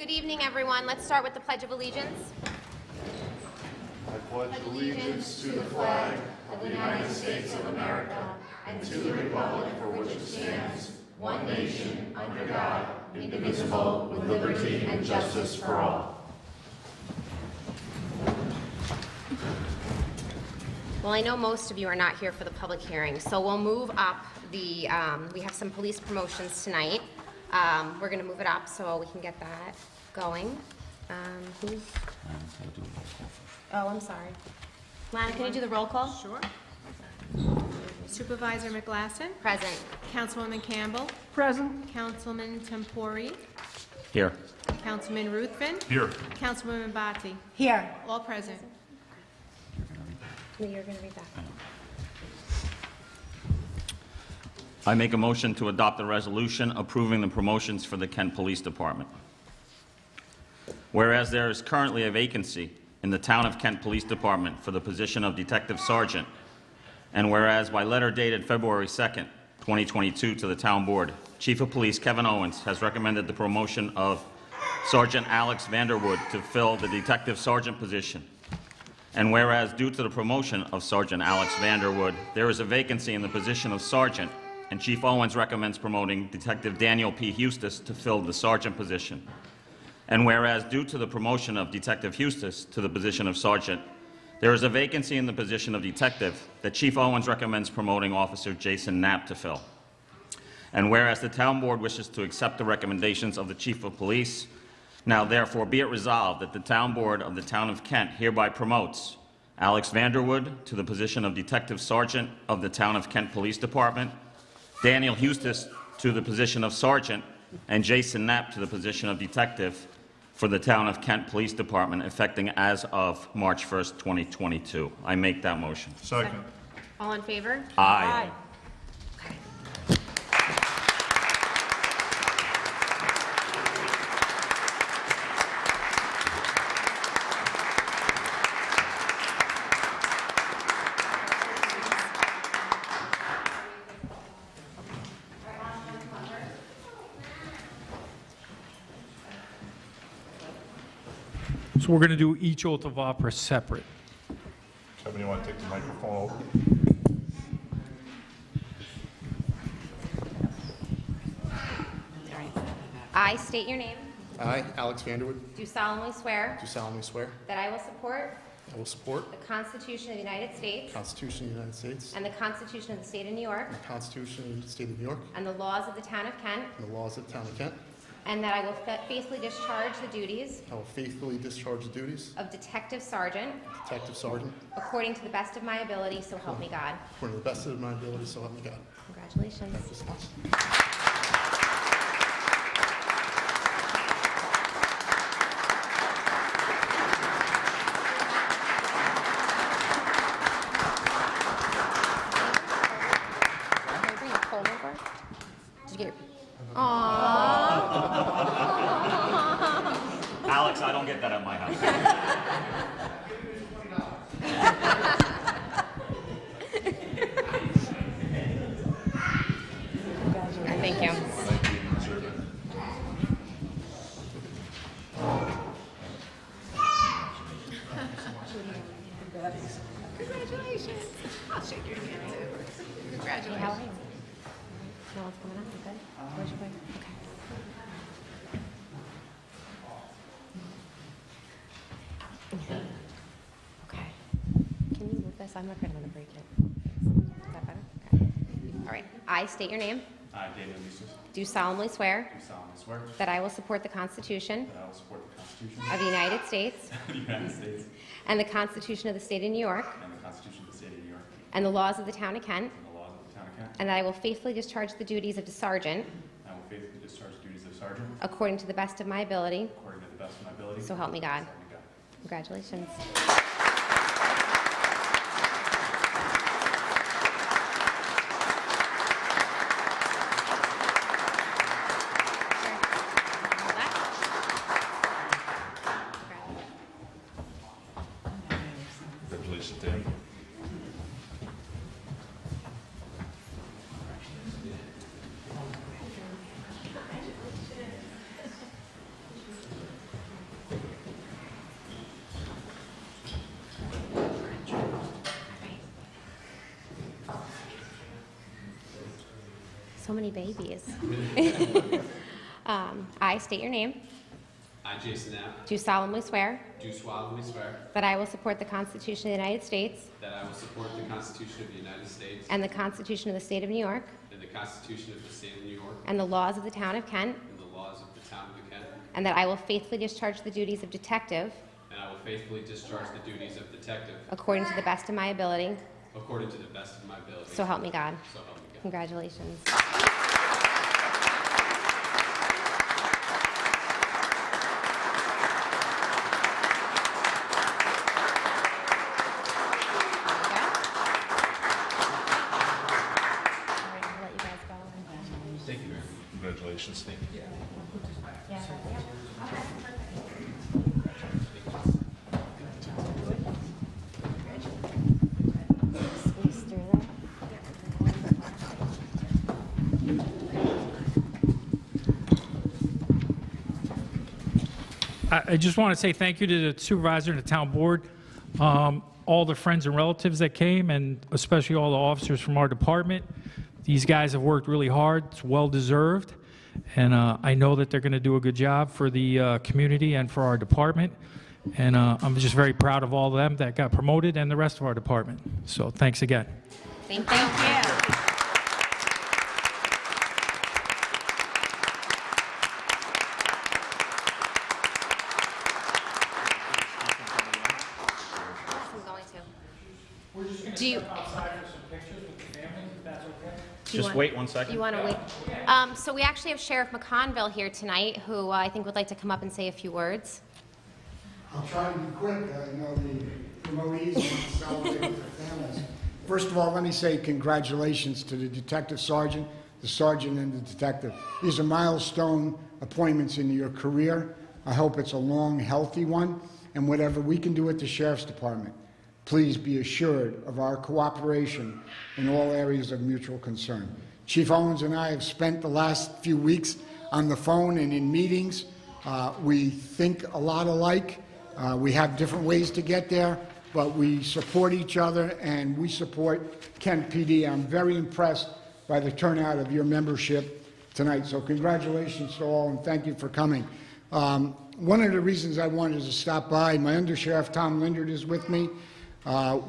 Good evening, everyone. Let's start with the Pledge of Allegiance. I pledge allegiance to the flag of the United States of America and to the republic for which it stands, one nation, under God, indivisible, with liberty and justice for all. Well, I know most of you are not here for the public hearing, so we'll move up the, we have some police promotions tonight. We're going to move it up so we can get that going. Oh, I'm sorry. Lana, can you do the roll call? Sure. Supervisor McGlasson? Present. Councilwoman Campbell? Present. Councilman Tempori? Here. Councilman Ruthven? Here. Councilwoman Batti? Here. All present. You're going to read that. I make a motion to adopt a resolution approving the promotions for the Kent Police Department. Whereas there is currently a vacancy in the Town of Kent Police Department for the position of Detective Sergeant, and whereas by letter dated February 2nd, 2022 to the Town Board, Chief of Police Kevin Owens has recommended the promotion of Sergeant Alex Vanderwood to fill the Detective Sergeant position. And whereas due to the promotion of Sergeant Alex Vanderwood, there is a vacancy in the position of Sergeant, and Chief Owens recommends promoting Detective Daniel P. Hustis to fill the Sergeant position. And whereas due to the promotion of Detective Hustis to the position of Sergeant, there is a vacancy in the position of Detective that Chief Owens recommends promoting Officer Jason Knapp to fill. And whereas the Town Board wishes to accept the recommendations of the Chief of Police, now therefore be it resolved that the Town Board of the Town of Kent hereby promotes Alex Vanderwood to the position of Detective Sergeant of the Town of Kent Police Department, Daniel Hustis to the position of Sergeant, and Jason Knapp to the position of Detective for the Town of Kent Police Department, effective as of March 1st, 2022. I make that motion. Second. All in favor? Aye. Okay. So we're going to do each oath of office separate. Somebody want to take the microphone over? All right. I state your name. I, Alex Vanderwood, Do solemnly swear do solemnly swear that I will support I will support the Constitution of the United States the Constitution of the United States and the Constitution of the State of New York and the Constitution of the State of New York and the laws of the Town of Kent, and the laws of the Town of Kent. and that I will faithfully discharge the duties I will faithfully discharge the duties of Detective Sergeant of Detective Sergeant according to the best of my ability, so help me God. according to the best of my ability, so help me God. Congratulations. Thank you so much. Can I bring a comb over? Did you get your... Aww. Alex, I don't get that at my house. Thank you. Congratulations. I'll shake your hand too. Congratulations. How are you? No, what's coming up? You good? Where's your place? Okay. Okay. Can you move this? I'm afraid I'm going to break it. Is that better? Okay. All right. I state your name. I, Daniel Eustace, Do solemnly swear do solemnly swear that I will support the Constitution that I will support the Constitution of the United States of the United States and the Constitution of the State of New York and the Constitution of the State of New York and the laws of the Town of Kent, and the laws of the Town of Kent. and that I will faithfully discharge the duties of Sergeant I will faithfully discharge the duties of Sergeant according to the best of my ability. according to the best of my ability. So help me God. So help me God. Congratulations. Congratulations, Dan. so many babies. I state your name. I, Jason Knapp, Do solemnly swear do solemnly swear that I will support the Constitution of the United States that I will support the Constitution of the United States and the Constitution of the State of New York and the Constitution of the State of New York and the laws of the Town of Kent, and the laws of the Town of Kent, and that I will faithfully discharge the duties of detective and I will faithfully discharge the duties of detective according to the best of my ability. according to the best of my ability. So help me God. So help me God. Congratulations. Congratulations. Thank you. I just want to say thank you to the supervisor and the town board, all the friends and relatives that came, and especially all the officers from our department. These guys have worked really hard. It's well-deserved, and I know that they're going to do a good job for the community and for our department. And I'm just very proud of all of them that got promoted and the rest of our department. So thanks again. Thank you. I'm going to. Do you? Just wait 1 second. You want to wait? So we actually have Sheriff McConville here tonight, who I think would like to come up and say a few words. I'll try to be quick. I know the promotees want to celebrate with their families. First of all, let me say congratulations to the detective sergeant, the sergeant, and the detective. These are milestone appointments in your career. I hope it's a long, healthy one. And whatever we can do at the Sheriff's Department, please be assured of our cooperation in all areas of mutual concern. Chief Owens and I have spent the last few weeks on the phone and in meetings. We think a lot alike. We have different ways to get there, but we support each other and we support Kent PD. I'm very impressed by the turnout of your membership tonight. So congratulations to all and thank you for coming. One of the reasons I wanted to stop by, my Undersheriff Tom Lindert is with me.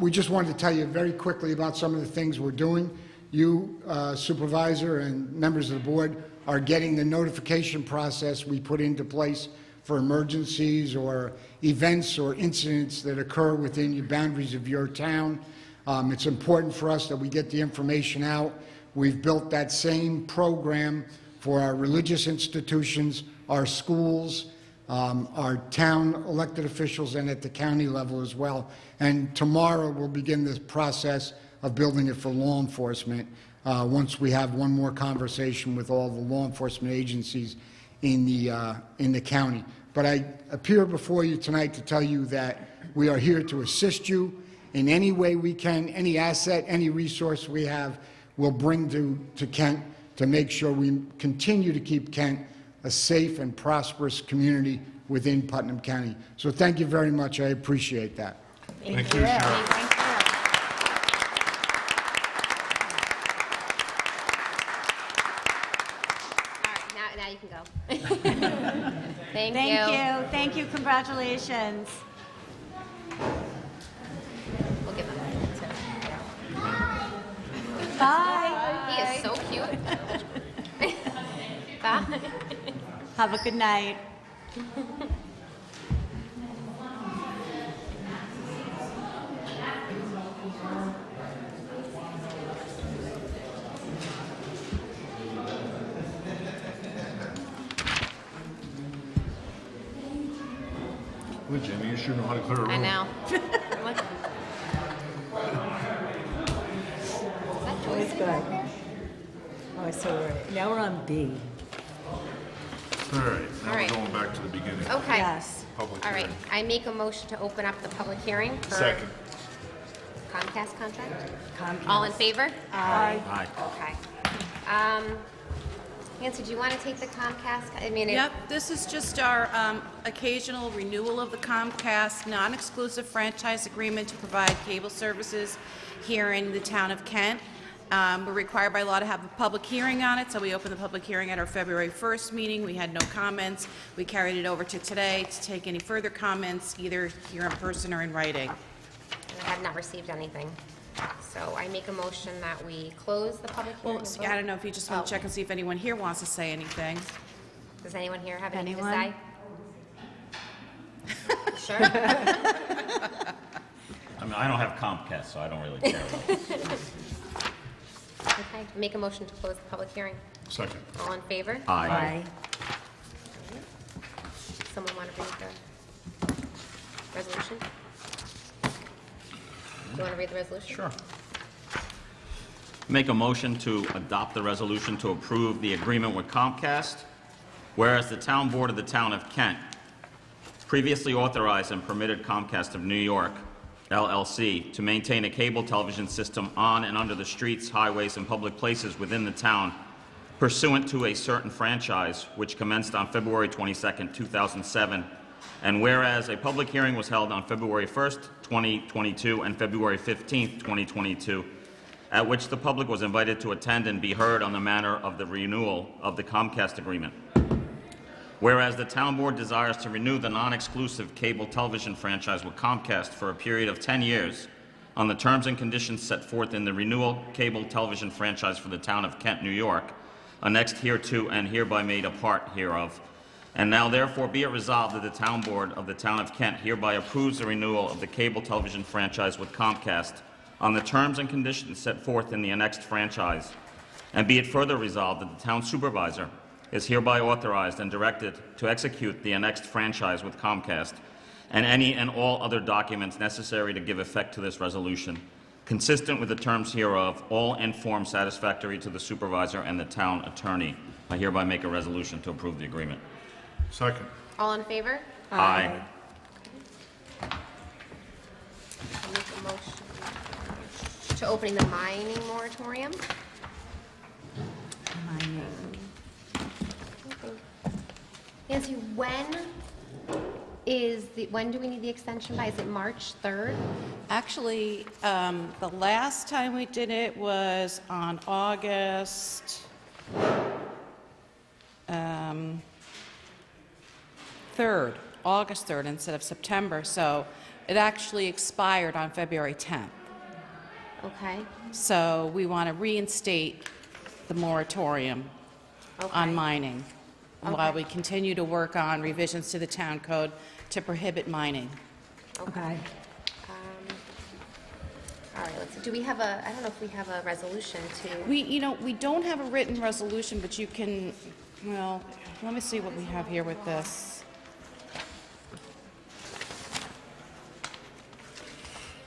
We just wanted to tell you very quickly about some of the things we're doing. You, Supervisor, and members of the board are getting the notification process we put into place for emergencies or events or incidents that occur within the boundaries of your town. It's important for us that we get the information out. We've built that same program for our religious institutions, our schools, our town elected officials, and at the county level as well. And tomorrow we'll begin this process of building it for law enforcement once we have one more conversation with all the law enforcement agencies in the county. But I appear before you tonight to tell you that we are here to assist you in any way we can. Any asset, any resource we have, we'll bring to Kent to make sure we continue to keep Kent a safe and prosperous community within Putnam County. So thank you very much. I appreciate that. Thank you, Sheriff. All right, now you can go. Thank you. Thank you, congratulations. We'll give him that. Bye. He is so cute. Bye. Have a good night. Well, Jimmy, you sure know how to clear a room. I know. Look. Always good. Oh, so now we're on B. All right, now All right. we're going back to the beginning. Okay. Yes. Public All right, hearing. I make a motion to open up the public hearing for Second. Comcast contract. Comcast. All in favor? Aye. Aye. Okay. Nancy, do you want to take the Comcast? I mean, Yep, this is just our occasional renewal of the Comcast non-exclusive franchise agreement to provide cable services here in the town of Kent. We're required by law to have a public hearing on it, so we opened the public hearing at our February 1st meeting. We had no comments. We carried it over to today to take any further comments, either here in person or in writing. I have not received anything. So I make a motion that we close the public hearing. Well, and I vote. don't know if you just want to check and see if anyone here wants to say anything. Does anyone here have anything to Anyone? say? Sure. I mean, I don't have Comcast, so I don't really care. Okay, make a motion to close the public hearing. Second. All in favor? Aye. Someone want to read the resolution? Do you want to read the resolution? Sure. Make a motion to adopt the resolution to approve the agreement with Comcast, whereas the Town Board of the Town of Kent previously authorized and permitted Comcast of New York, LLC, to maintain a cable television system on and under the streets, highways, and public places within the town pursuant to a certain franchise which commenced on February 22, 2007, and whereas a public hearing was held on February 1st, 2022 and February 15th, 2022, at which the public was invited to attend and be heard on the matter of the renewal of the Comcast agreement. Whereas the Town Board desires to renew the non-exclusive cable television franchise with Comcast for a period of 10 years on the terms and conditions set forth in the renewal cable television franchise for the Town of Kent, New York, annexed hereto and hereby made a part hereof. And now therefore be it resolved that the Town Board of the Town of Kent hereby approves the renewal of the cable television franchise with Comcast on the terms and conditions set forth in the annexed franchise. And be it further resolved that the Town Supervisor is hereby authorized and directed to execute the annexed franchise with Comcast and any and all other documents necessary to give effect to this resolution, consistent with the terms hereof, all in form satisfactory to the Supervisor and the Town Attorney. I hereby make a resolution to approve the agreement. Second. All in favor? Aye. I make a motion to opening the mining moratorium. Nancy, when do we need the extension by? Is it March 3rd? Actually, the last time we did it was on August 3rd, August 3rd instead of September, so it actually expired on February 10th. Okay, So we want to reinstate the moratorium on Okay. mining while Okay. we continue to work on revisions to the town code to prohibit mining. Okay. all right, let's see, do we have I don't know if we have a resolution to, We don't have a written resolution, but you can, well, let me see what we have here with this.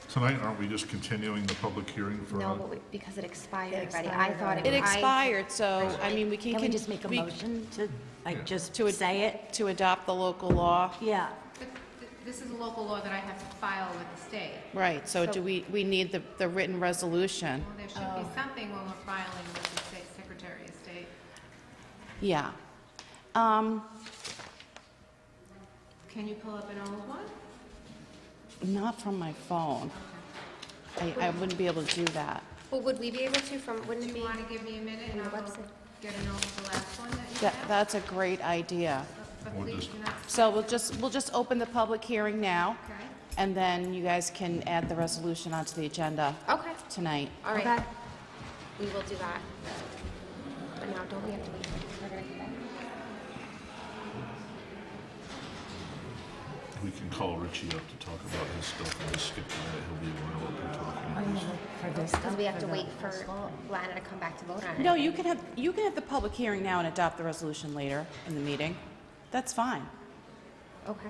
Tonight, aren't we just continuing the public hearing for? no, but because it expired It already. I expired thought It I- expired, so, I mean, we can... Can we just make a we- motion to, like, just To say it? To adopt the local law? Yeah. This is a local law that I have to file with the state. Right, so do we need the written resolution? Well, there should be something when we're filing with the state Secretary of State. Yeah. Can you pull up an old one? Not from my phone. I wouldn't be able to do that. well, would we be able to wouldn't Do it be? you want to give me a minute and the I'll website? get a note of the last one that you have? That's a great idea. But Or please just- do not, So we'll just open the public hearing now, okay? and then you guys can add the resolution onto the agenda Okay, tonight. all right. Okay. We will do that. But now, don't we have to wait? We're gonna come back. We can call Richie up to talk about his stuff and just skip that. He'll be a while up here talking. For this Because we have to wait for Lana to come back to vote on it. No, you can have the public hearing now and adopt the resolution later in the meeting. That's fine. Okay.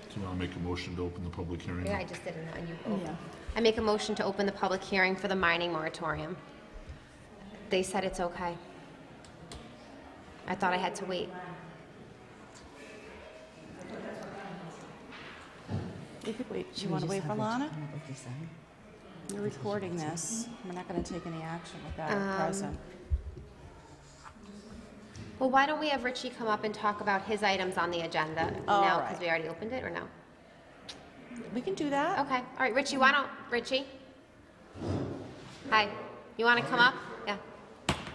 Do you want to make a motion to open the public hearing? Yeah, I just didn't, and you, Yeah. I make a motion to open the public hearing for the mining moratorium. They said it's okay. I thought I had to wait. You could wait. You want to wait for Lana? You're recording this. We're not going to take any action without her present. Well, why don't we have Richie come up and talk about his items on the agenda All now, right. because we already opened it, or no? We can do that. Okay, all right, Richie, why don't, Richie? Hi, you want to come up? Yeah.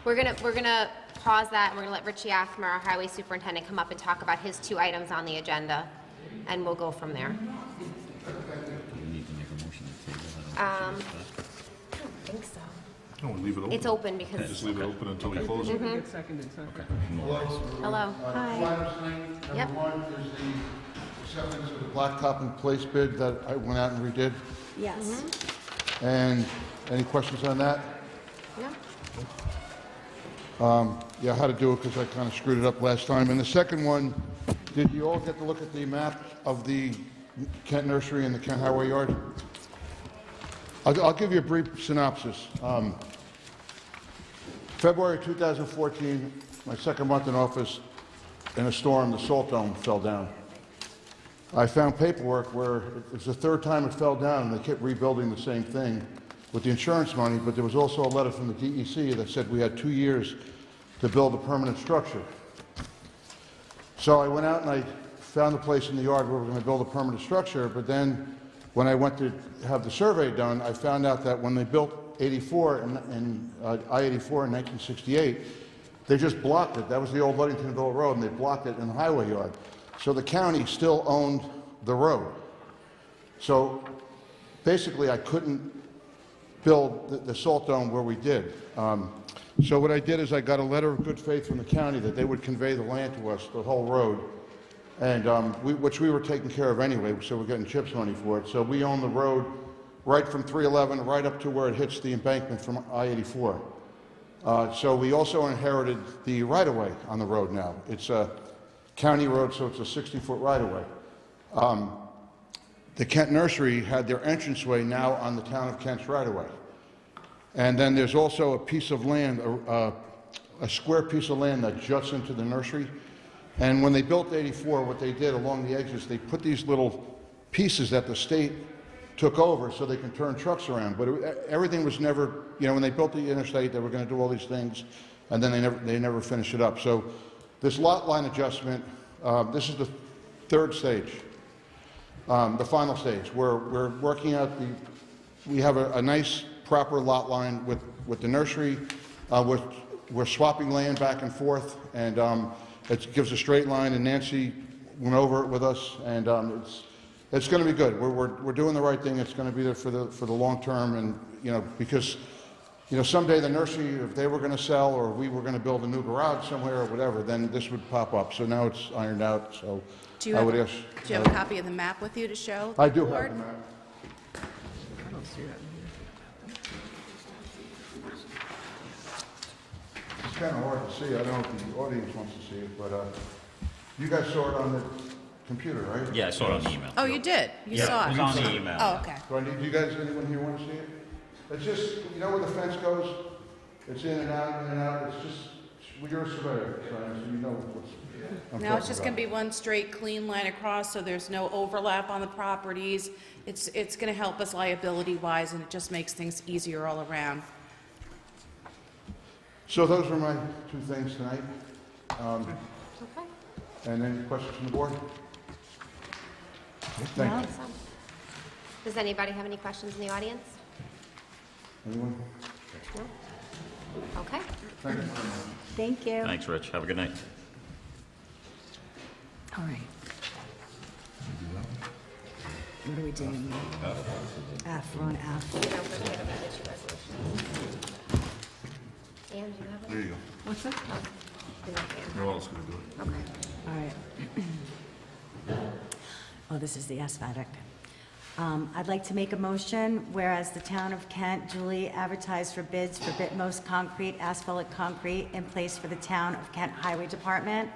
We're gonna pause that, and we're gonna let Richie Athmer, our highway superintendent, come up and talk about his 2 items on the agenda, and we'll go from there. I don't think so. No, leave it open. It's open because, Just leave it open until we close it. hello. Hi. Yep. Number one is the acceptance of the blacktop and place bid that I went out and redid. Yes. And any questions on that? Yeah. Yeah, how to do it because I kind of screwed it up last time. And the second one, did you all get to look at the map of the Kent Nursery and the Kent Highway Yard? I'll give you a brief synopsis. February 2014, my second month in office, in a storm, the salt dome fell down. I found paperwork where it was the third time it fell down, and they kept rebuilding the same thing with the insurance money, but there was also a letter from the DEC that said we had 2 years to build a permanent structure. So I went out and I found the place in the yard where we were going to build a permanent structure, but then when I went to have the survey done, I found out that when they built 84 and I-84 in 1968, they just blocked it. That was the old Ludingtonville Road, and they blocked it in the highway yard. So the county still owned the road. So basically, I couldn't build the salt dome where we did. So what I did is I got a letter of good faith from the county that they would convey the land to us, the whole road, and which we were taking care of anyway, so we're getting CHIPS money for it. So we own the road right from 311 right up to where it hits the embankment from I-84. So we also inherited the right-of-way on the road now. It's a county road, so it's a 60-foot right-of-way. The Kent Nursery had their entranceway now on the town of Kent's right-of-way. And then there's also a piece of land, a square piece of land that juts into the nursery. And when they built 84, what they did along the edges, they put these little pieces that the state took over so they can turn trucks around. But everything was never, when they built the interstate, they were going to do all these things, and then they never finished it up. So this lot line adjustment, this is the third stage, the final stage. We're working out we have a nice proper lot line with the nursery. We're swapping land back and forth, and it gives a straight line, and Nancy went over it with us, and it's going to be good. We're doing the right thing. It's going to be there for the long term, and because someday the nursery, if they were going to sell or we were going to build a new garage somewhere or whatever, then this would pop up. So now it's ironed out. So Do you have a copy of the map with you to show? I do the have board? the map. I don't see that in It's kind of hard to see. I don't know if the audience wants to see it, but you guys saw it on the computer, right? Yeah, I saw it on the email. Oh, you did? You Yeah, saw it it? was on the email. Oh, okay. Do you guys, anyone here want to see it? It's just, where the fence goes? It's in and out, in and out. It's just, you're a surveyor, so you know what's. Now it's just going to be one straight, clean line across, so there's no overlap on the properties. It's going to help us liability-wise, and it just makes things easier all around. So those were my two things tonight. Okay. And any questions from the board? Thank you. Awesome. Does anybody have any questions in the audience? Anyone? No? Okay. Thank you. Thank you. Thanks, Rich. Have a good night. All right. What are we doing? F, we're on F. Dan, do you have it? There you go. What's that? You're not Dan. No one else going to do it. Okay. All right. Oh, this is the asphatic. I'd like to make a motion, whereas the town of Kent duly advertised for bids for Bitmost Concrete, asphalt concrete in place for the town of Kent Highway Department,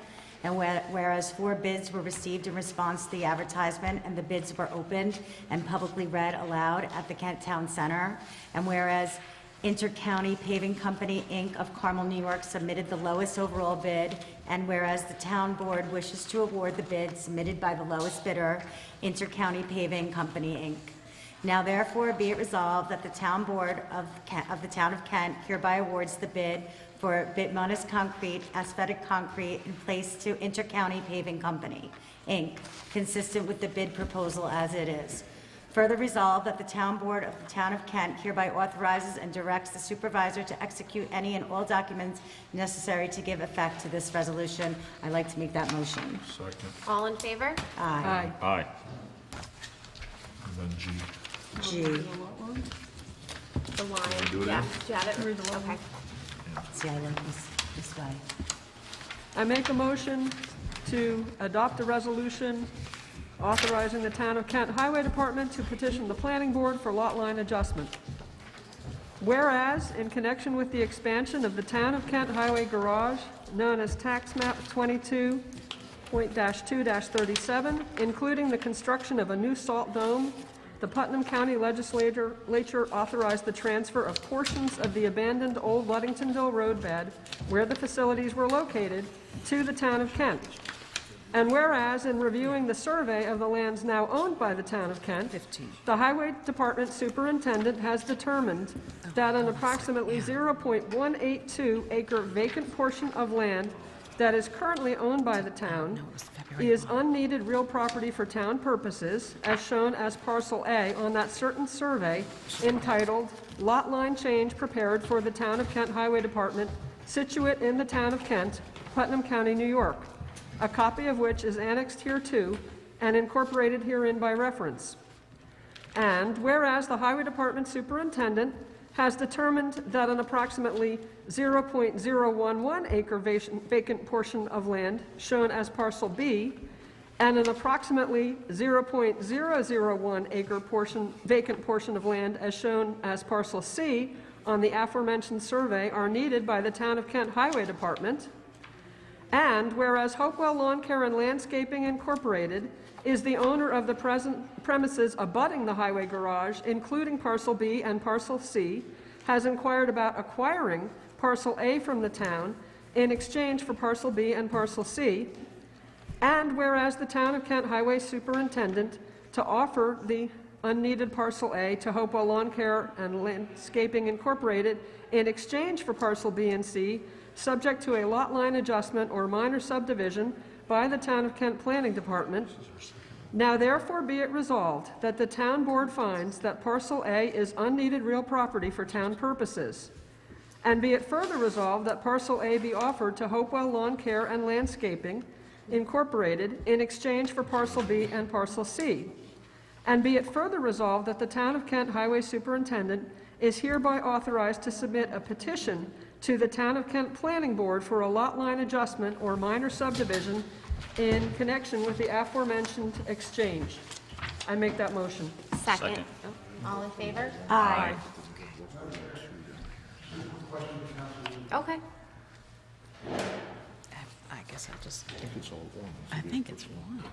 and whereas 4 bids were received in response to the advertisement, and the bids were opened and publicly read aloud at the Kent Town Center, and whereas Intercounty Paving Company, Inc. of Carmel, New York submitted the lowest overall bid, and whereas the town board wishes to award the bid submitted by the lowest bidder, Intercounty Paving Company, Inc. Now therefore be it resolved that the town board of the town of Kent hereby awards the bid for Bitmost Concrete, asphatic concrete in place to Intercounty Paving Company, Inc., consistent with the bid proposal as it is. Further resolved that the Town Board of the Town of Kent hereby authorizes and directs the supervisor to execute any and all documents necessary to give effect to this resolution. I'd like to make that motion. Second. All in favor? Aye. Aye. And then G. G. The line, do it yeah. again? Do you have it? Okay. See, I like this way. I make a motion to adopt a resolution authorizing the Town of Kent Highway Department to petition the Planning Board for lot line adjustment. Whereas, in connection with the expansion of the Town of Kent Highway Garage, known as Tax Map 22.2-37, including the construction of a new salt dome, the Putnam County Legislature authorized the transfer of portions of the abandoned old Ludingtonville roadbed, where the facilities were located, to the Town of Kent. And whereas, in reviewing the survey of the lands now owned by the Town of Kent, the Highway Department Superintendent has determined that an approximately 0.182 acre vacant portion of land that is currently owned by the town is unneeded real property for town purposes, as shown as parcel A on that certain survey entitled Lot Line Change Prepared for the Town of Kent Highway Department, situate in the Town of Kent, Putnam County, New York, a copy of which is annexed hereto and incorporated herein by reference. And whereas the Highway Department Superintendent has determined that an approximately 0.011 acre vacant portion of land shown as parcel B and an approximately 0.001 acre vacant portion of land as shown as parcel C on the aforementioned survey are needed by the Town of Kent Highway Department. And whereas Hopewell Lawn Care and Landscaping Incorporated is the owner of the present premises abutting the highway garage, including parcel B and parcel C, has inquired about acquiring parcel A from the town in exchange for parcel B and parcel C. And whereas the Town of Kent Highway Superintendent to offer the unneeded parcel A to Hopewell Lawn Care and Landscaping Incorporated in exchange for parcel B and C, subject to a lot line adjustment or minor subdivision by the Town of Kent Planning Department. Now therefore be it resolved that the Town Board finds that parcel A is unneeded real property for town purposes. And be it further resolved that parcel A be offered to Hopewell Lawn Care and Landscaping Incorporated in exchange for parcel B and parcel C. And be it further resolved that the Town of Kent Highway Superintendent is hereby authorized to submit a petition to the Town of Kent Planning Board for a lot line adjustment or minor subdivision in connection with the aforementioned exchange. I make that motion. Second. All in favor? Aye. Okay. I guess I'll just, I think it's one.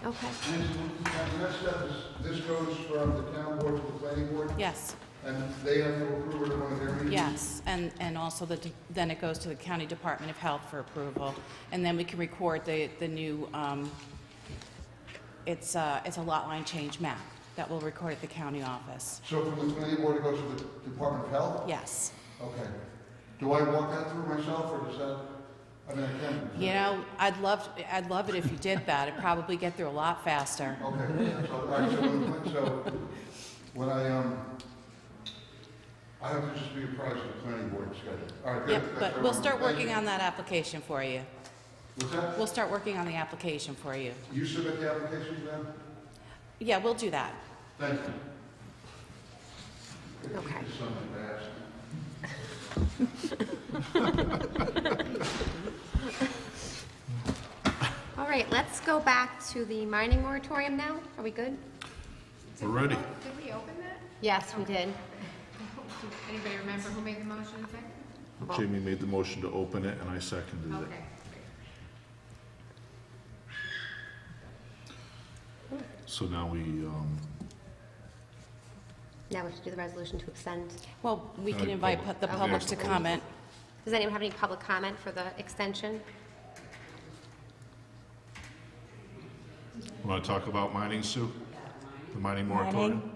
Okay. And the next step is, this goes from the town board to the planning board, Yes, and they have to approve it at one of their meetings? yes, and also then it goes to the County Department of Health for approval, and then we can record the new, it's a lot line change map that we'll record at the county office. So from the planning board, it goes to the Department of Health? Yes. Okay. Do I walk that through myself, or does that, I mean, I can? You know, I'd love it if you did that. It'd probably get through a lot faster. Okay, so, all right, so when I have to just be apprised of the planning board schedule. All right, good. Yep, That's but what we'll I'm- start thank working you. on that application for you. What's that? We'll start working on the application for you. You submit the applications then? Yeah, we'll do that. Thank you. Okay. Something fast. All right, let's go back to the mining moratorium now. Are we good? We're ready. Did we open that? Yes, we did. Anybody remember who made the motion and second? Jamie made the motion to open it, and I seconded it. Okay. So now we, Now we have to do the resolution to extend. Well, we can invite the public to comment. Does anyone have any public comment for the extension? want to talk about mining, Sue? The mining moratorium?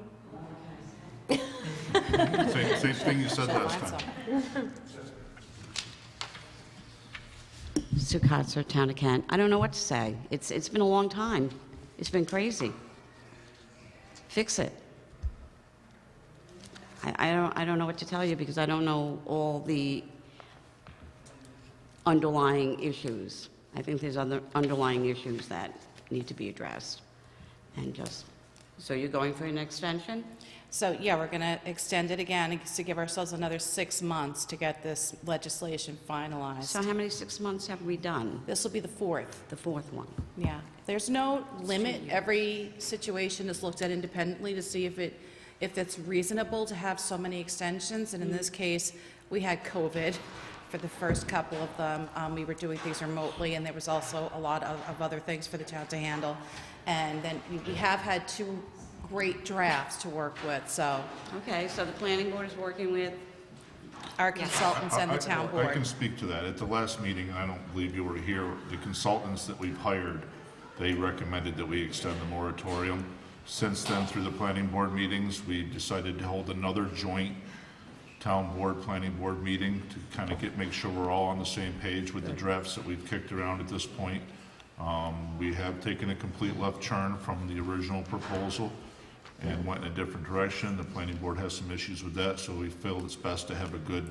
Same thing you said last time. Sue Kotzer, Town of Kent. I don't know what to say. It's been a long time. It's been crazy. Fix it. I don't know what to tell you because I don't know all the underlying issues. I think there's other underlying issues that need to be addressed. And just, so you're going for an extension? So, yeah, we're going to extend it again to give ourselves another 6 months to get this legislation finalized. So how many 6 months have we done? This will be the fourth. The fourth one. Yeah. There's no limit. Every situation is looked at independently to see if it's reasonable to have so many extensions. And in this case, we had COVID for the first couple of them. We were doing things remotely, and there was also a lot of other things for the town to handle. And then we have had 2 great drafts to work with, so Okay, so the planning board is working with, our consultants and the town board. I can speak to that. At the last meeting, and I don't believe you were here, the consultants that we've hired, they recommended that we extend the moratorium. Since then, through the planning board meetings, we decided to hold another joint town board, planning board meeting to kind of make sure we're all on the same page with the drafts that we've kicked around at this point. We have taken a complete left turn from the original proposal and went in a different direction. The planning board has some issues with that, so we feel it's best to have a good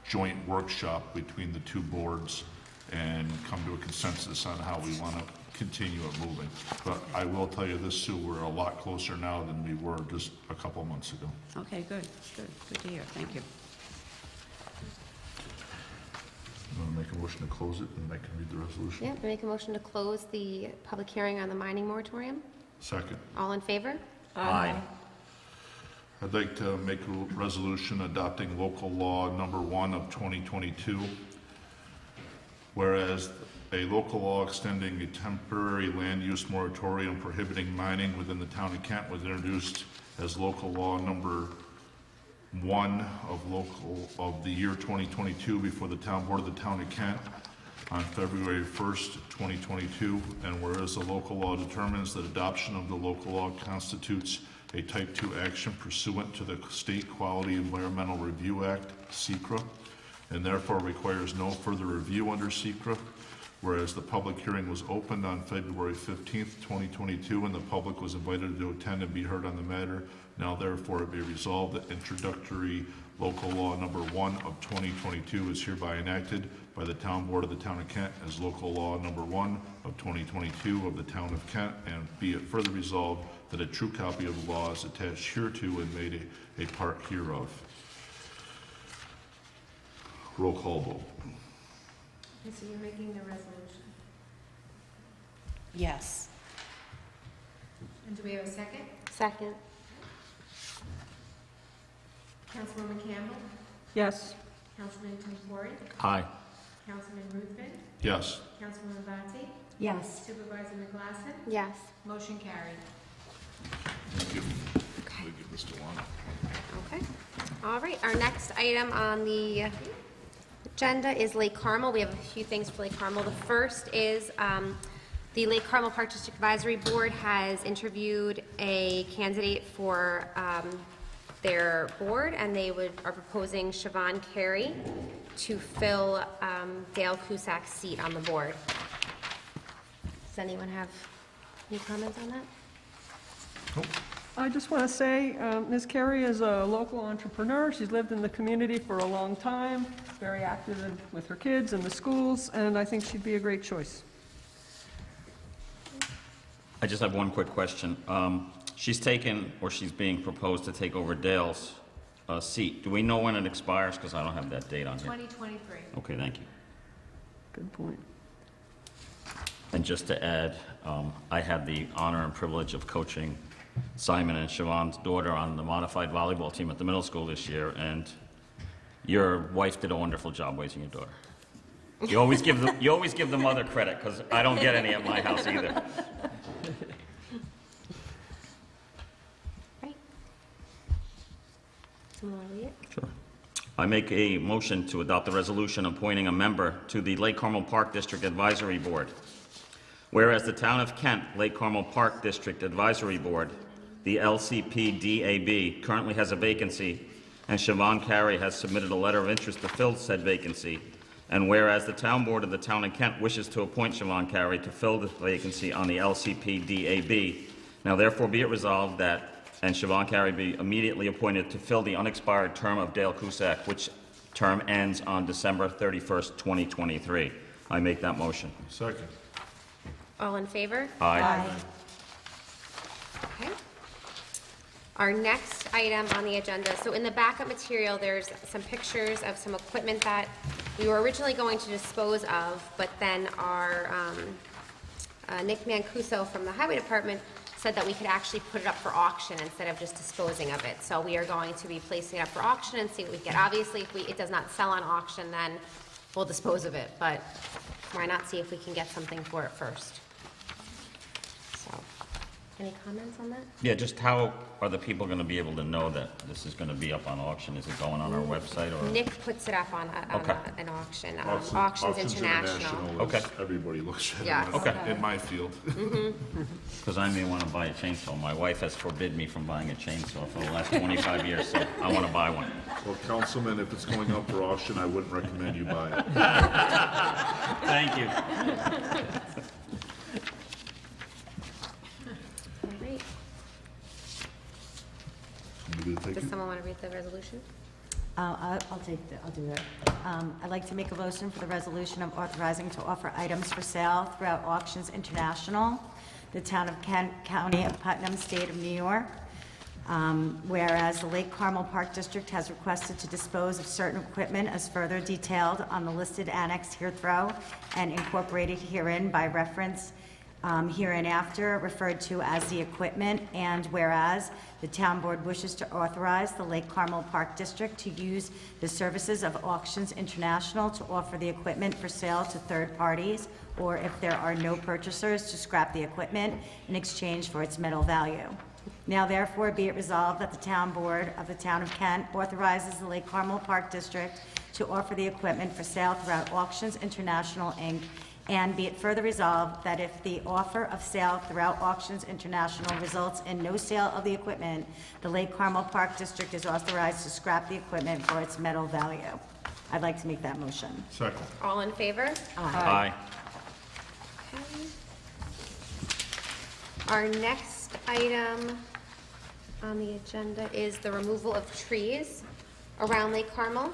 joint workshop between the 2 boards and come to a consensus on how we want to continue it moving. But I will tell you this, Sue, we're a lot closer now than we were just a couple months ago. okay, good to hear, thank you. You want to make a motion to close it, and I can read the resolution? Yeah, make a motion to close the public hearing on the mining moratorium. Second. All in favor? Aye. I'd like to make a resolution adopting local law number 1 of 2022. Whereas a local law extending a temporary land use moratorium prohibiting mining within the town of Kent was introduced as local law number 1 of the year 2022 before the town board of the town of Kent on February 1st, 2022, and whereas the local law determines that adoption of the local law constitutes a Type 2 action pursuant to the State Quality Environmental Review Act, SECRA, and therefore requires no further review under SECRA, whereas the public hearing was opened on February 15th, 2022, and the public was invited to attend and be heard on the matter, now therefore it be resolved that introductory local law number 1 of 2022 is hereby enacted by the town board of the town of Kent as local law number 1 of 2022 of the town of Kent, and be it further resolved that a true copy of the law is attached hereto and made a part hereof. Roll call vote. Okay, so you're making the resolution. Yes. And do we have a second? Second. Councilwoman Campbell? Yes. Councilman Tompori? Aye. Councilman Ruthven? Yes. Councilwoman Bazey? Yes. Supervisor McGlasson? Yes. Motion carried. Thank you. We'll give this to Lana. Okay. All right, our next item on the agenda is Lake Carmel. We have a few things for Lake Carmel. The first is the Lake Carmel Park District Advisory Board has interviewed a candidate for their board, and they are proposing Siobhan Carey to fill Dale Cusack's seat on the board. Does anyone have any comments on that? I just want to say, Ms. Carey is a local entrepreneur. She's lived in the community for a long time, very active with her kids and the schools, and I think she'd be a great choice. I just have one quick question. She's being proposed to take over Dale's seat. Do we know when it expires? Because I don't have that date on here. 2023. Okay, thank you. Good point. And just to add, I had the honor and privilege of coaching Simon and Siobhan's daughter on the modified volleyball team at the middle school this year, and your wife did a wonderful job raising your daughter. You always give the mother credit, because I don't get any at my house either. Right. Someone want to read it? Sure. I make a motion to adopt the resolution appointing a member to the Lake Carmel Park District Advisory Board. Whereas the Town of Kent Lake Carmel Park District Advisory Board, the LCPDAB, currently has a vacancy, and Siobhan Carey has submitted a letter of interest to fill said vacancy. And whereas the town board of the town of Kent wishes to appoint Siobhan Carey to fill the vacancy on the LCP-DAB, now therefore be it resolved that, and Siobhan Carey be immediately appointed to fill the unexpired term of Dale Cusack, which term ends on December 31st, 2023. I make that motion. Second. All in favor? Aye. Okay. Our next item on the agenda, so in the backup material, there's some pictures of some equipment that we were originally going to dispose of, but then our Nick Mancuso from the Highway Department said that we could actually put it up for auction instead of just disposing of it. So we are going to be placing it up for auction and see what we get. Obviously, if it does not sell on auction, then we'll dispose of it, but why not see if we can get something for it first? So, any comments on that? Yeah, just how are the people going to be able to know that this is going to be up on auction? Is it going on our website or? Nick puts it up on Okay. an auction, Auctions Auctions International. is- Okay. Everybody looks at Yes. it. Okay. In my field. Because I may want to buy a chainsaw. My wife has forbid me from buying a chainsaw for the last 25 years, so I want to buy one. Well, Councilman, if it's going up for auction, I wouldn't recommend you buy it. Thank you. All right. Somebody to take Does it? someone want to read the resolution? I'll do it. I'd like to make a motion for the resolution of authorizing to offer items for sale throughout Auctions International, the town of Kent, county of Putnam, state of New York. Whereas the Lake Carmel Park District has requested to dispose of certain equipment as further detailed on the listed annex herethrough and incorporated herein by reference hereinafter referred to as the equipment, and whereas the town board wishes to authorize the Lake Carmel Park District to use the services of Auctions International to offer the equipment for sale to third parties, or if there are no purchasers, to scrap the equipment in exchange for its metal value. Now therefore be it resolved that the town board of the town of Kent authorizes the Lake Carmel Park District to offer the equipment for sale throughout Auctions International, Inc., and be it further resolved that if the offer of sale throughout Auctions International results in no sale of the equipment, the Lake Carmel Park District is authorized to scrap the equipment for its metal value. I'd like to make that motion. Second. All in favor? Aye. Okay. Our next item on the agenda is the removal of trees around Lake Carmel.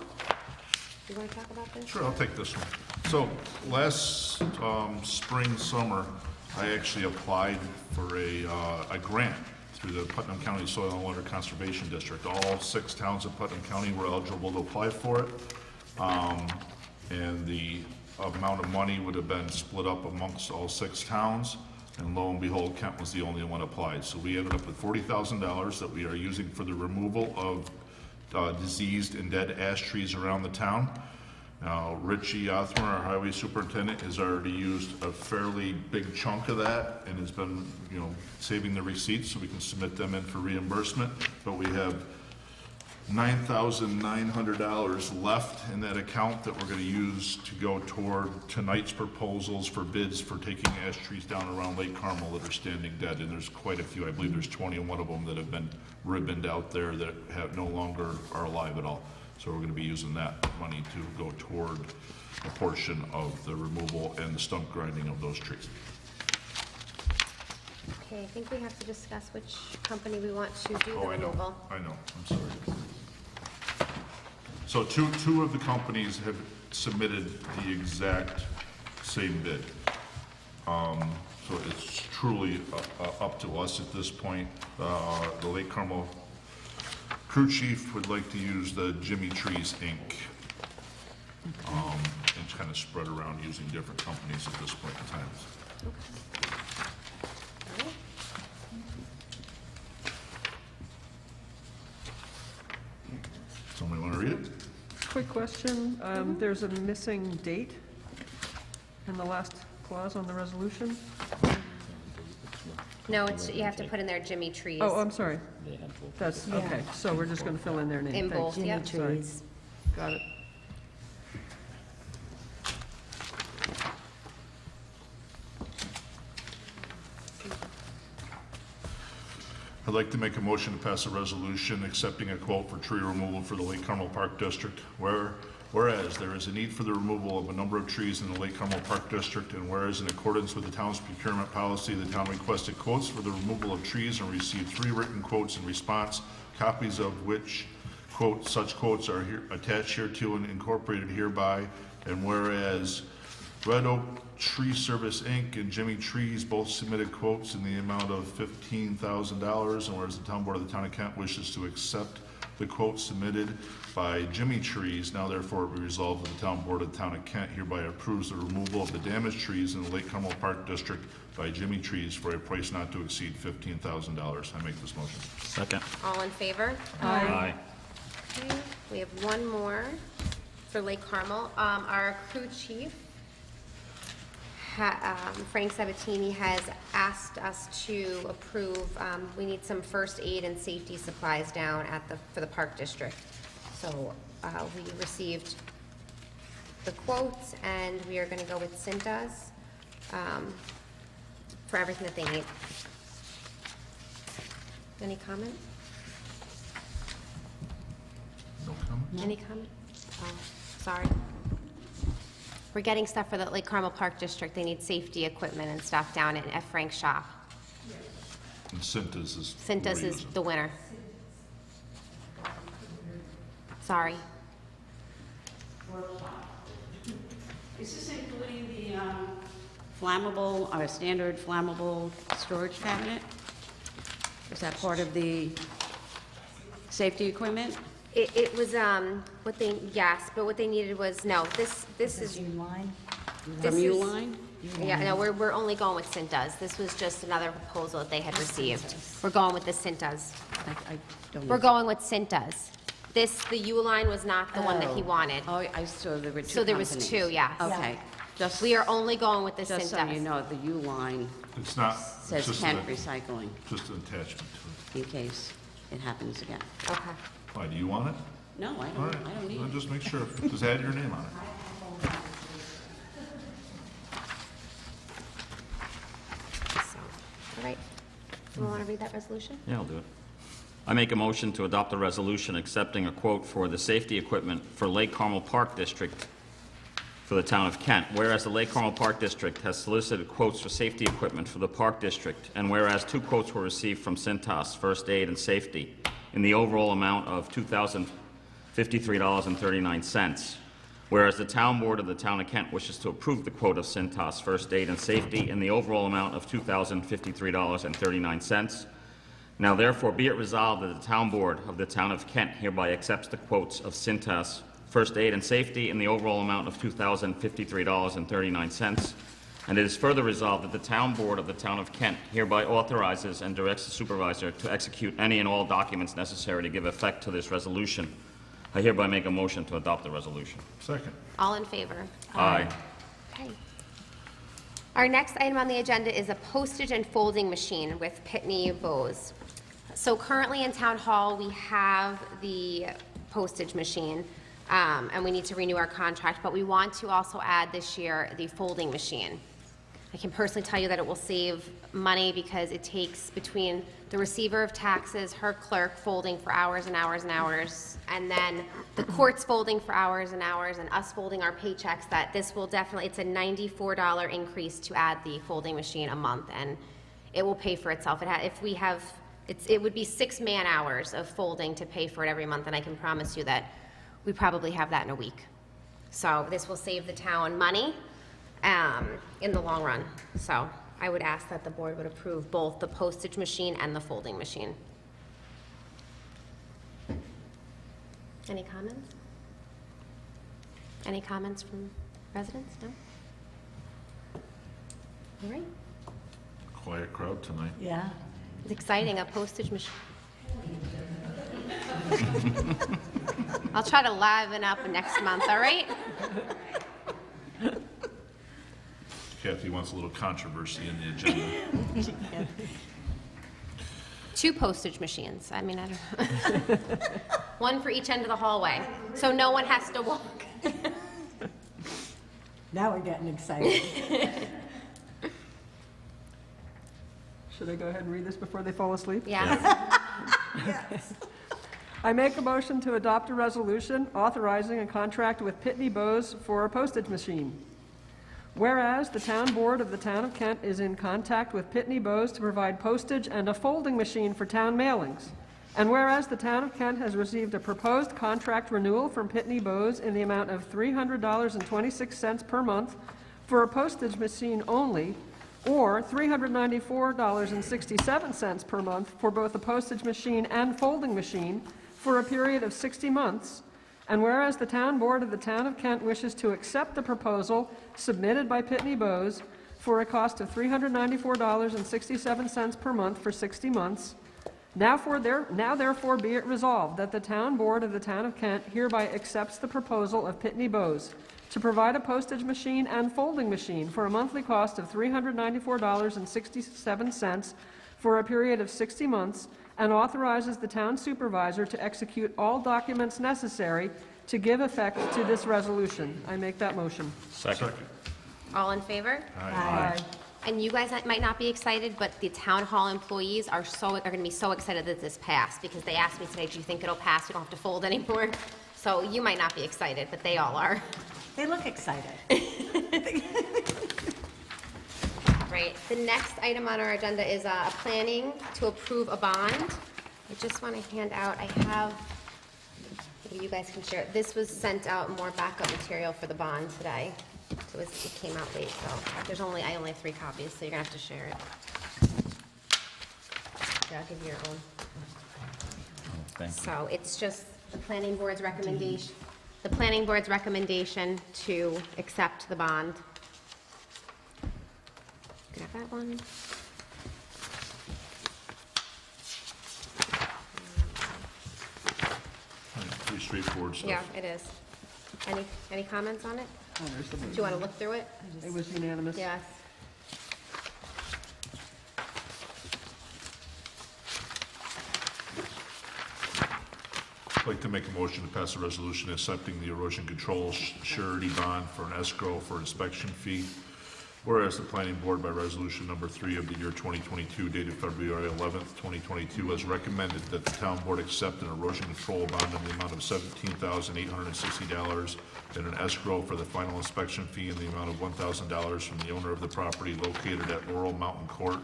You want to talk about this? Sure, I'll take this one. So, last spring, summer, I actually applied for a grant through the Putnam County Soil and Water Conservation District. All 6 towns of Putnam County were eligible to apply for it. And the amount of money would have been split up amongst all 6 towns. And lo and behold, Kent was the only one applied. So we ended up with $40,000 that we are using for the removal of diseased and dead ash trees around the town. Now, Richie Osmer, our highway superintendent, has already used a fairly big chunk of that and has been, saving the receipts so we can submit them in for reimbursement. But we have $9,900 left in that account that we're going to use to go toward tonight's proposals for bids for taking ash trees down around Lake Carmel that are standing dead. And there's quite a few. I believe there's 21 of them that have been ribboned out there that have no longer are alive at all. So we're going to be using that money to go toward a portion of the removal and the stump grinding of those trees. Okay, I think we have to discuss which company we want to do the Oh, I know, removal. I'm sorry. So two of the companies have submitted the exact same bid. So it's truly up to us at this point. The Lake Carmel crew chief would like to use the Jimmy Trees, Inc. And kind of spread around using different companies at this point in time. Somebody want to read it? Quick question, there's a missing date in the last clause on the resolution? No, you have to put in there Jimmy Trees. Oh, I'm sorry. That's, okay, so we're just gonna fill in their name. In Thanks. both, yep. Sorry. Trees. Got it. I'd like to make a motion to pass a resolution accepting a quote for tree removal for the Lake Carmel Park District, whereas there is a need for the removal of a number of trees in the Lake Carmel Park District, and whereas in accordance with the town's procurement policy, the town requested quotes for the removal of trees and received 3 written quotes in response, copies of which such quotes are attached hereto and incorporated hereby, and whereas Red Oak Tree Service, Inc. and Jimmy Trees both submitted quotes in the amount of $15,000, and whereas the town board of the town of Kent wishes to accept the quote submitted by Jimmy Trees, now therefore be resolved that the town board of the town of Kent hereby approves the removal of the damaged trees in the Lake Carmel Park District by Jimmy Trees for a price not to exceed $15,000. I make this motion. Second. All in favor? Aye. Okay, we have one more for Lake Carmel. Our crew chief, Frank Sabatini, has asked us to approve, we need some first aid and safety supplies down for the Park District. So we received the quotes, and we are going to go with Cintas for everything that they need. Any comment? No comment? Any comment? Oh, sorry. We're getting stuff for the Lake Carmel Park District. They need safety equipment and stuff down at Frank's shop. And Cintas is. Cintas is the winner. Sorry. Is this including the flammable, or standard flammable storage cabinet? Is that part of the safety equipment? It was, yes, but what they needed was, no, this is, Line? this From is. Uline? Yeah, no, we're only going with Cintas. This was just another proposal that they had received. We're going with the Cintas. I don't know. We're going with Cintas. The Uline was not the one that he wanted. Oh, I saw there were 2 So there was companies. 2, yes. Okay. Just, We are only going with the just so you Cintas. know, the Uline It's not, it's says just Kent an, Recycling, just an attachment to in case it happens again. Okay. it. Why, do you want it? No, I All right, don't need I'll it. just make sure, just add your name on it. So, all right. Someone want to read that resolution? Yeah, I'll do it. I make a motion to adopt a resolution accepting a quote for the safety equipment for Lake Carmel Park District for the town of Kent. Whereas the Lake Carmel Park District has solicited quotes for safety equipment for the Park District, and whereas 2 quotes were received from Cintas, First Aid and Safety, in the overall amount of $2,053.39. Whereas the town board of the town of Kent wishes to approve the quote of Cintas, First Aid and Safety in the overall amount of $2,053.39. Now therefore be it resolved that the town board of the town of Kent hereby accepts the quotes of Cintas, First Aid and Safety in the overall amount of $2,053.39. And it is further resolved that the town board of the town of Kent hereby authorizes and directs the supervisor to execute any and all documents necessary to give effect to this resolution. I hereby make a motion to adopt the resolution. Second. All in favor? Aye. Okay. Our next item on the agenda is a postage and folding machine with Pitney Bowes. So currently in Town Hall, we have the postage machine, and we need to renew our contract, but we want to also add this year the folding machine. I can personally tell you that it will save money because it takes between the receiver of taxes, her clerk folding for hours and hours and hours, and then the courts folding for hours and hours, and us folding our paychecks, that this will definitely, it's a $94 increase to add the folding machine a month, and it will pay for itself. It would be 6 man-hours of folding to pay for it every month, and I can promise you that we probably have that in a week. So this will save the town money in the long run. So I would ask that the board would approve both the postage machine and the folding machine. Any comments? Any comments from residents? No? All right. Quiet crowd tonight. Yeah. It's exciting, a postage machine. I'll try to liven up next month, all right? Kathy wants a little controversy in the agenda. 2 postage machines. I mean, I don't, one for each end of the hallway, so no one has to walk. Now we're getting excited. Should I go ahead and read this before they fall asleep? Yes. I make a motion to adopt a resolution authorizing a contract with Pitney Bowes for a postage machine. Whereas the town board of the town of Kent is in contact with Pitney Bowes to provide postage and a folding machine for town mailings. And whereas the town of Kent has received a proposed contract renewal from Pitney Bowes in the amount of $300.26 per month for a postage machine only, or $394.67 per month for both a postage machine and folding machine for a period of 60 months, and whereas the town board of the town of Kent wishes to accept the proposal submitted by Pitney Bowes for a cost of $394.67 per month for 60 months, now therefore be it resolved that the town board of the town of Kent hereby accepts the proposal of Pitney Bowes to provide a postage machine and folding machine for a monthly cost of $394.67 for a period of 60 months, and authorizes the town supervisor to execute all documents necessary to give effect to this resolution. I make that motion. Second. All in favor? Aye. And you guys might not be excited, but the town hall employees are going to be so excited that this passed, because they asked me today, do you think it'll pass? We don't have to fold anymore. So you might not be excited, but they all are. They look excited. Right, the next item on our agenda is planning to approve a bond. I just want to hand out, I have, maybe you guys can share it. This was sent out more backup material for the bond today. So it came out late, so I only have 3 copies, so you're gonna have to share it. Yeah, I'll give you your own. Thank you. So it's just the planning board's recommendation, to accept the bond. Can I have that one? Pretty straightforward stuff. Yeah, it is. Any comments on it? Oh, there's the Do you want to look through it? It was unanimous. Yes. I'd like to make a motion to pass a resolution accepting the erosion control surety bond for an escrow for inspection fee. Whereas the planning board by resolution number 3 of the year 2022 dated February 11th, 2022 has recommended that the town board accept an erosion control bond in the amount of $17,860 and an escrow for the final inspection fee in the amount of $1,000 from the owner of the property located at Laurel Mountain Court,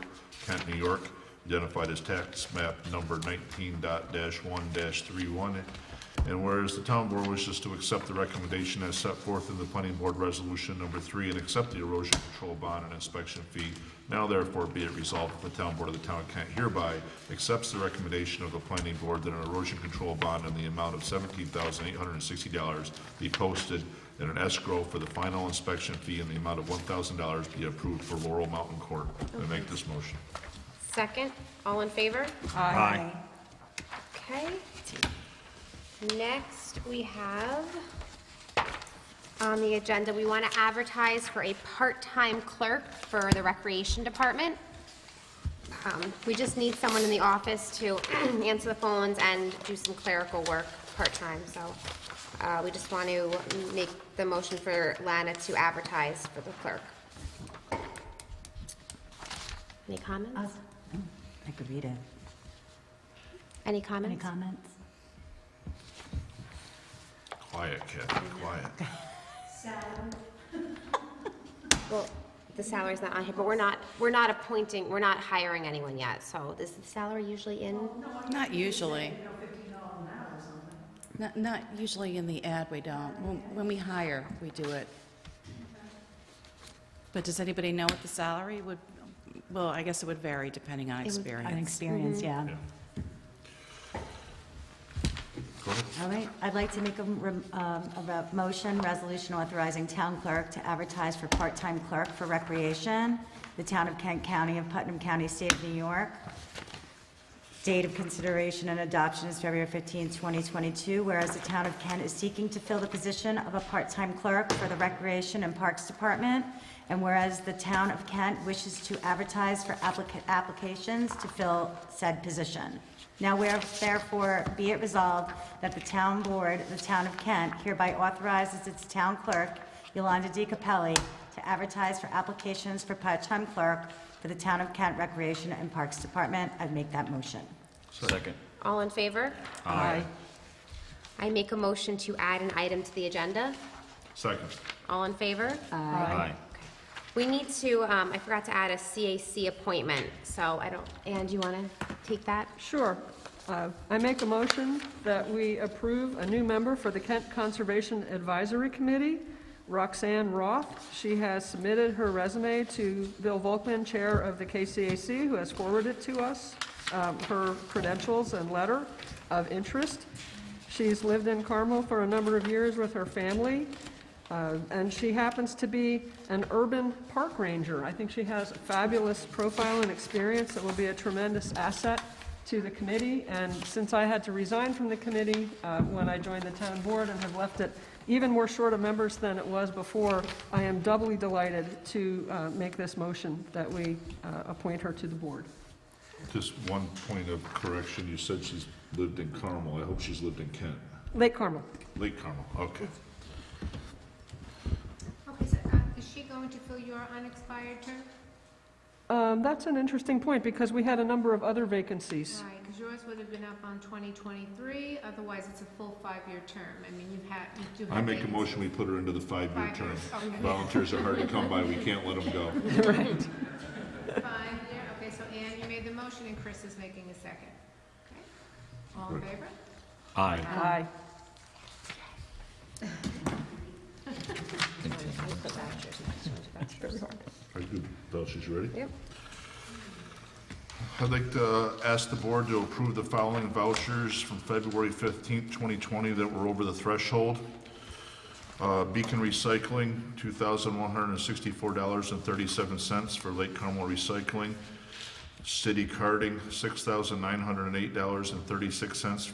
Kent, New York, identified as tax map number 19.1-31. And whereas the town board wishes to accept the recommendation as set forth in the planning board resolution number 3 and accept the erosion control bond and inspection fee, now therefore be it resolved that the town board of the town of Kent hereby accepts the recommendation of the planning board that an erosion control bond in the amount of $17,860 be posted and an escrow for the final inspection fee in the amount of $1,000 be approved for Laurel Mountain Court. I make this motion. Second, all in favor? Aye. Okay. Next, we have on the agenda, we want to advertise for a part-time clerk for the Recreation Department. We just need someone in the office to answer the phones and do some clerical work part-time, so we just want to make the motion for Lana to advertise for the clerk. Any comments? I could read it. Any comments? Any comments? Quiet, Kathy, quiet. Well, the salary's not on here, but we're not hiring anyone yet, so is the salary usually in? Not usually. Not usually in the ad, we don't. When we hire, we do it. But does anybody know what the salary would, well, I guess it would vary depending on experience. An experience, yeah. Go ahead. All right, I'd like to make a motion, resolution authorizing town clerk to advertise for part-time clerk for recreation, the town of Kent County of Putnam County, State of New York. Date of consideration and adoption is February 15, 2022, whereas the town of Kent is seeking to fill the position of a part-time clerk for the Recreation and Parks Department, and whereas the town of Kent wishes to advertise for applications to fill said position. Now therefore be it resolved that the town board of the town of Kent hereby authorizes its town clerk, Yolanda D. Capelli, to advertise for applications for part-time clerk for the town of Kent Recreation and Parks Department. I'd make that motion. Second. All in favor? Aye. I make a motion to add an item to the agenda. Second. All in favor? Aye. We need to, I forgot to add a CAC appointment, so I don't, Ann, do you want to take that? Sure. I make a motion that we approve a new member for the Kent Conservation Advisory Committee, Roxanne Roth. She has submitted her resume to Bill Volkman, Chair of the KCAC, who has forwarded to us her credentials and letter of interest. She's lived in Carmel for a number of years with her family, and she happens to be an urban park ranger. I think she has a fabulous profile and experience that will be a tremendous asset to the committee. And since I had to resign from the committee when I joined the town board and have left it even more short of members than it was before, I am doubly delighted to make this motion that we appoint her to the board. Just one point of correction. You said she's lived in Carmel. I hope she's lived in Kent. Lake Carmel. Lake Carmel, okay. Okay, so is she going to fill your unexpired term? That's an interesting point, because we had a number of other vacancies. Right, because yours would have been up on 2023, otherwise it's a full 5-year term. I mean, you do have I make a vacancies. motion, we put her into the 5-year 5 term. years, okay. Volunteers are hard to come by. We can't let them go. Right. 5-year, okay, so Ann, you made the motion and Chris is making a second. Okay, all in favor? Aye. Aye. Very good. Belchers, you ready? Yep. I'd like to ask the board to approve the following vouchers from February 15th, 2020 that were over the threshold. Beacon Recycling, $2,164.37 for Lake Carmel Recycling. City Carding, $6,908.36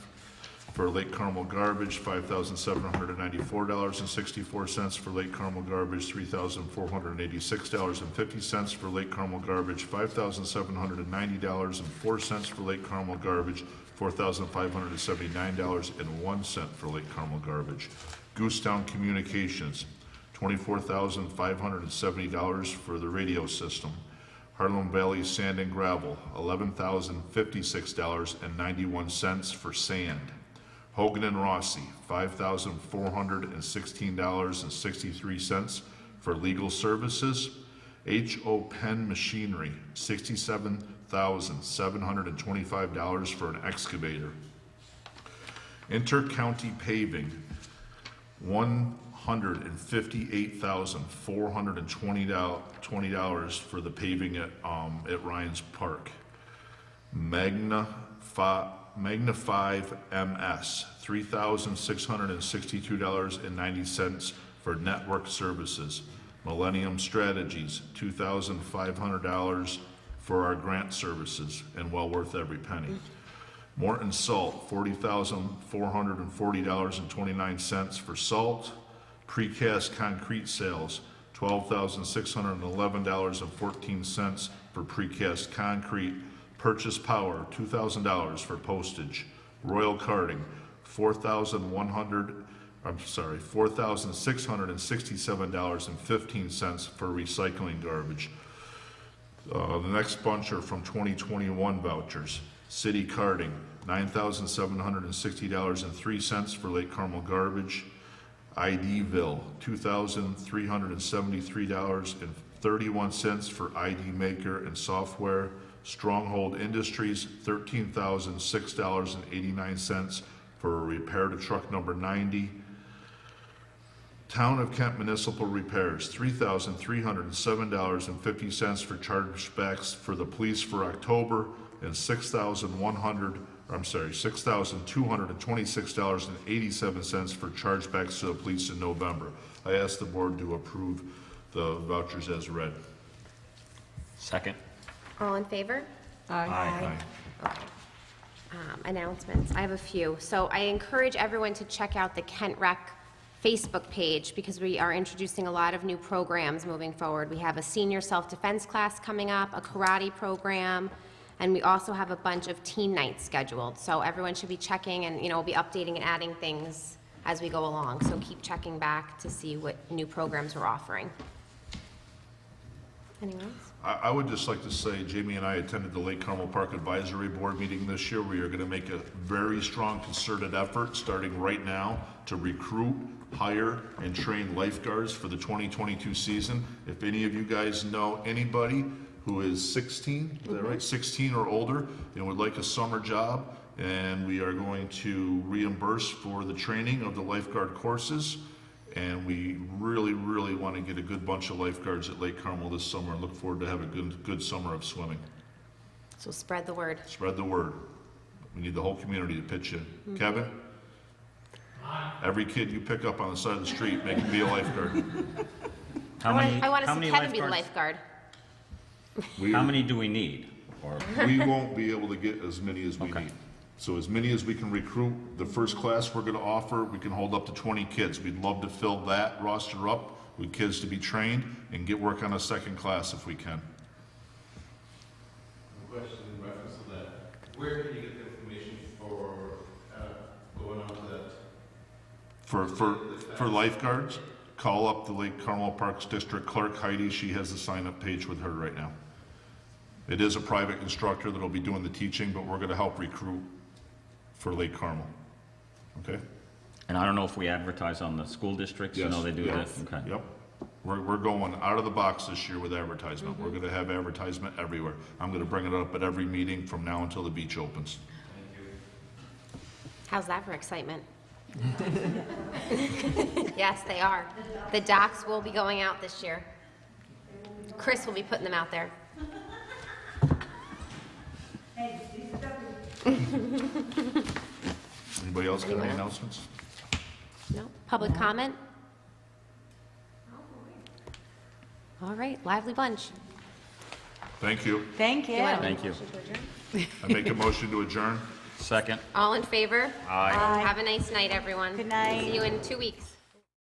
for Lake Carmel Garbage, $5,794.64 for Lake Carmel Garbage, $3,486.50 for Lake Carmel Garbage, $5,790.04 for Lake Carmel Garbage, $4,579.01 for Lake Carmel Garbage. Goosestown Communications, $24,570 for the radio system. Harlem Valley Sand and Gravel, $11,056.91 for sand. Hogan and Rossi, $5,416.63 for legal services. H.O. Penn Machinery, $67,725 for an excavator. Inter-County Paving, $158,420 for the paving at Ryan's Park. Magna 5 MS, $3,662.90 for network services. Millennium Strategies, $2,500 for our grant services, and well worth every penny. Morton Salt, $40,440.29 for salt. Precast concrete sales, $12,611.14 for precast concrete. Purchase power, $2,000 for postage. Royal Carding, $4,667.15 for recycling garbage. The next bunch are from 2021 vouchers. City Carding, $9,760.03 for Lake Carmel Garbage. IDville, $2,373.31 for ID Maker and software. Stronghold Industries, $13,006.89 for a repair to truck number 90. Town of Kent Municipal Repairs, $3,307.50 for chargebacks for the police for October, and $6,226.87 for chargebacks to the police in November. I ask the board to approve the vouchers as read. Second. All in favor? Aye. Announcements. I have a few. So I encourage everyone to check out the Kent Rec Facebook page, because we are introducing a lot of new programs moving forward. We have a senior self-defense class coming up, a karate program, and we also have a bunch of teen nights scheduled. So everyone should be checking, and we'll be updating and adding things as we go along. So keep checking back to see what new programs we're offering. Anyone else? I would just like to say, Jamie and I attended the Lake Carmel Park Advisory Board meeting this year. We are going to make a very strong concerted effort, starting right now, to recruit, hire, and train lifeguards for the 2022 season. If any of you guys know anybody who is 16, is that right? 16 or older, and would like a summer job, and we are going to reimburse for the training of the lifeguard courses. And we really, really want to get a good bunch of lifeguards at Lake Carmel this summer and look forward to have a good summer of swimming. So spread the word. Spread the word. We need the whole community to pitch in. Kevin? Every kid you pick up on the side of the street, make him be a lifeguard. How many, I want to how see many Kevin be the lifeguards? lifeguard. How many do we need? Or We won't be able to get as many as we Okay. need. So as many as we can recruit, the first class we're gonna offer, we can hold up to 20 kids. We'd love to fill that roster up with kids to be trained and get work on a second class if we can. Question in reference to that. Where can you get the information for going on to that? For lifeguards, call up the Lake Carmel Parks District Clerk Heidi. She has the sign-up page with her right now. It is a private instructor that'll be doing the teaching, but we're gonna help recruit for Lake Carmel. Okay? And I don't know if we advertise on the school districts, you know they do Yes, that? Okay. Yep. We're going out of the box this year with advertisement. We're gonna have advertisement everywhere. I'm gonna bring it up at every meeting from now until the beach opens. How's that for excitement? Yes, they are. The docs will be going out this year. Chris will be putting them out there. Anybody else got any announcements? No? Public comment? All right, lively bunch. Thank you. Thank you. You wanna Thank you. I make a motion to adjourn. Second. All in favor? Aye. Aye. Have a nice night, everyone. Good night. See you in 2 weeks.